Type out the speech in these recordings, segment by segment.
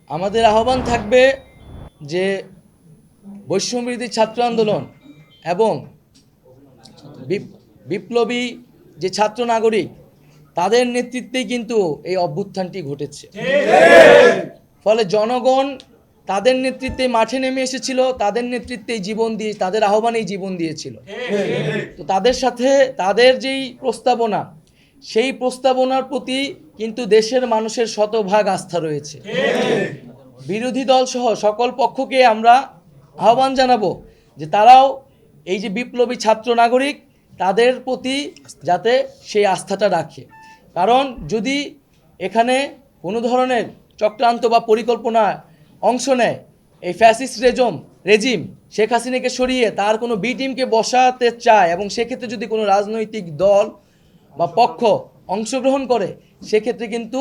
আমাদের আহ্বান থাকবে যে বৈষম্যবিরোধী ছাত্র আন্দোলন এবং বিপ্লবী যে ছাত্র নাগরিক তাদের নেতৃত্বেই কিন্তু এই অভ্যুত্থানটি ঘটেছে। ফলে জনগণ তাদের নেতৃত্বে মাঠে নেমে এসেছিল, তাদের নেতৃত্বেই জীবন দিয়ে, তাদের আহ্বানেই জীবন দিয়েছিল। তো তাদের সাথে তাদের যেই প্রস্তাবনা, সেই প্রস্তাবনার প্রতি কিন্তু দেশের মানুষের শতভাগ আস্থা রয়েছে। বিরোধী দল সহ সকল পক্ষকে আমরা আহ্বান জানাবো যে তারাও এই যে বিপ্লবী ছাত্র নাগরিক তাদের প্রতি যাতে সেই আস্থাটা রাখে। কারণ যদি এখানে কোনো ধরনের চক্রান্ত বা পরিকল্পনা অংশ নেয় এই ফ্যাসিস্ট রেজিম শেখ হাসিনাকে সরিয়ে তার কোনো বি টিমকে বসাতে চায় এবং সেক্ষেত্রে যদি কোনো রাজনৈতিক দল বা পক্ষ অংশগ্রহণ করে, সেক্ষেত্রে কিন্তু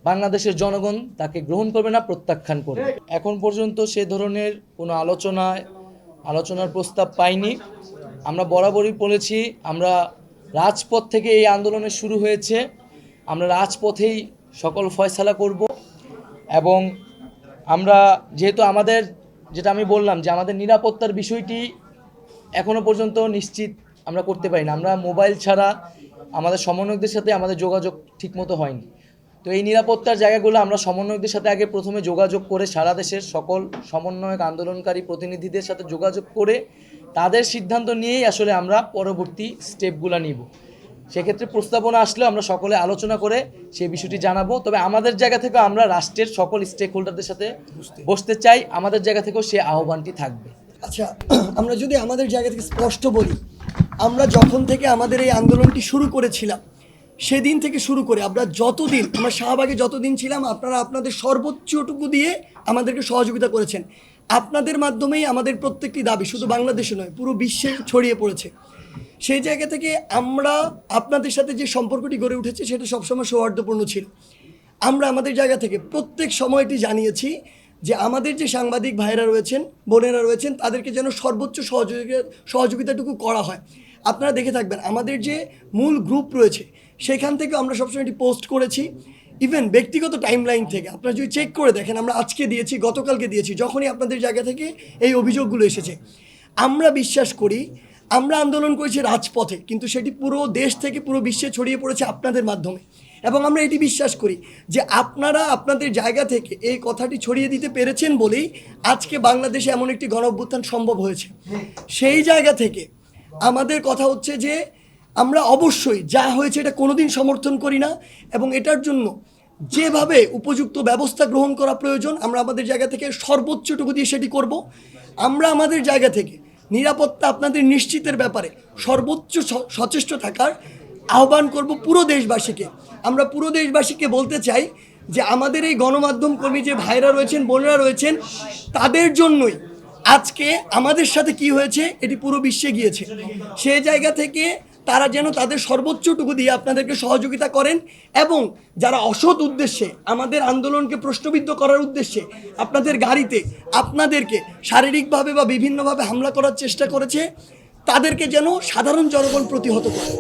বাংলাদেশের জনগণ তাকে গ্রহণ করবে না, প্রত্যাখ্যান করবে। এখন পর্যন্ত সে ধরনের কোনো আলোচনার প্রস্তাব পাইনি। আমরা বরাবরই বলেছি আমরা রাজপথ থেকে এই আন্দোলনের শুরু হয়েছে, আমরা রাজপথেই সকল ফয়সালা করব। এবং আমরা যেহেতু আমাদের যেটা আমি বললাম যে আমাদের নিরাপত্তার বিষয়টি এখনও পর্যন্ত নিশ্চিত আমরা করতে পারি না। আমরা মোবাইল ছাড়া আমাদের সমন্বয়কদের সাথে আমাদের যোগাযোগ ঠিকমতো হয়নি। তো এই নিরাপত্তার জায়গাগুলো আমরা সমন্বয়কদের সাথে আগে প্রথমে যোগাযোগ করে সারা দেশের সকল সমন্বয়ক আন্দোলনকারী প্রতিনিধিদের সাথে যোগাযোগ করে তাদের সিদ্ধান্ত নিয়েই আসলে আমরা পরবর্তী স্টেপগুলো নিব। সেক্ষেত্রে প্রস্তাবনা আসলেও আমরা সকলে আলোচনা করে সেই বিষয়টি জানাবো। তবে আমাদের জায়গা থেকে আমরা রাষ্ট্রের সকল স্টেক হোল্ডারদের সাথে বসতে চাই, আমাদের জায়গা থেকেও সে আহ্বানটি থাকবে। আচ্ছা, আমরা যদি আমাদের জায়গা থেকে স্পষ্ট বলি, আমরা যখন থেকে আমাদের এই আন্দোলনটি শুরু করেছিলাম সেদিন থেকে শুরু করে আমরা শাহবাগে যতদিন ছিলাম আপনারা আপনাদের সর্বোচ্চটুকু দিয়ে আমাদেরকে সহযোগিতা করেছেন। আপনাদের মাধ্যমেই আমাদের প্রত্যেকটি দাবি শুধু বাংলাদেশে নয় পুরো বিশ্বে ছড়িয়ে পড়েছে। সেই জায়গা থেকে আমরা আপনাদের সাথে যে সম্পর্কটি গড়ে উঠেছে সেটা সবসময় সৌহার্দ্যপূর্ণ ছিল। আমরা আমাদের জায়গা থেকে প্রত্যেক সময়টি জানিয়েছি যে আমাদের যে সাংবাদিক ভাইরা রয়েছেন, বোনেরা রয়েছেন, তাদেরকে যেন সর্বোচ্চ সহযোগিতাটুকু করা হয়। আপনারা দেখে থাকবেন আমাদের যে মূল গ্রুপ রয়েছে সেখান থেকে আমরা সবসময় এটি পোস্ট করেছি। ইভেন ব্যক্তিগত টাইমলাইন থেকে আপনারা যদি চেক করে দেখেন, আমরা আজকে দিয়েছি, গতকালকে দিয়েছি, যখনই আপনাদের জায়গা থেকে এই অভিযোগগুলো এসেছে। আমরা বিশ্বাস করি আমরা আন্দোলন করেছি রাজপথে, কিন্তু সেটি পুরো দেশ থেকে পুরো বিশ্বে ছড়িয়ে পড়েছে আপনাদের মাধ্যমে। এবং আমরা এটি বিশ্বাস করি যে আপনারা আপনাদের জায়গা থেকে এই কথাটি ছড়িয়ে দিতে পেরেছেন বলেই আজকে বাংলাদেশে এমন একটি গণঅভ্যুত্থান সম্ভব হয়েছে। সেই জায়গা থেকে আমাদের কথা হচ্ছে যে আমরা অবশ্যই যা হয়েছে এটা কোনোদিন সমর্থন করি না, এবং এটার জন্য যেভাবে উপযুক্ত ব্যবস্থা গ্রহণ করা প্রয়োজন আমরা আমাদের জায়গা থেকে সর্বোচ্চটুকু দিয়ে সেটি করব। আমরা আমাদের জায়গা থেকে নিরাপত্তা আপনাদের নিশ্চিতের ব্যাপারে সর্বোচ্চ সচেষ্ট থাকার আহ্বান করব পুরো দেশবাসীকে। আমরা পুরো দেশবাসীকে বলতে চাই যে আমাদের এই গণমাধ্যম কর্মী যে ভাইরা রয়েছেন, বোনেরা রয়েছেন, তাদের জন্যই আজকে আমাদের সাথে কি হয়েছে এটি পুরো বিশ্বে গিয়েছে। সেই জায়গা থেকে তারা যেন তাদের সর্বোচ্চটুকু দিয়ে আপনাদেরকে সহযোগিতা করেন, এবং যারা অসৎ উদ্দেশ্যে আমাদের আন্দোলনকে প্রশ্নবিদ্ধ করার উদ্দেশ্যে আপনাদের গাড়িতে আপনাদেরকে শারীরিকভাবে বা বিভিন্নভাবে হামলা করার চেষ্টা করেছে, তাদেরকে যেন সাধারণ জনগণ প্রতিহত করে।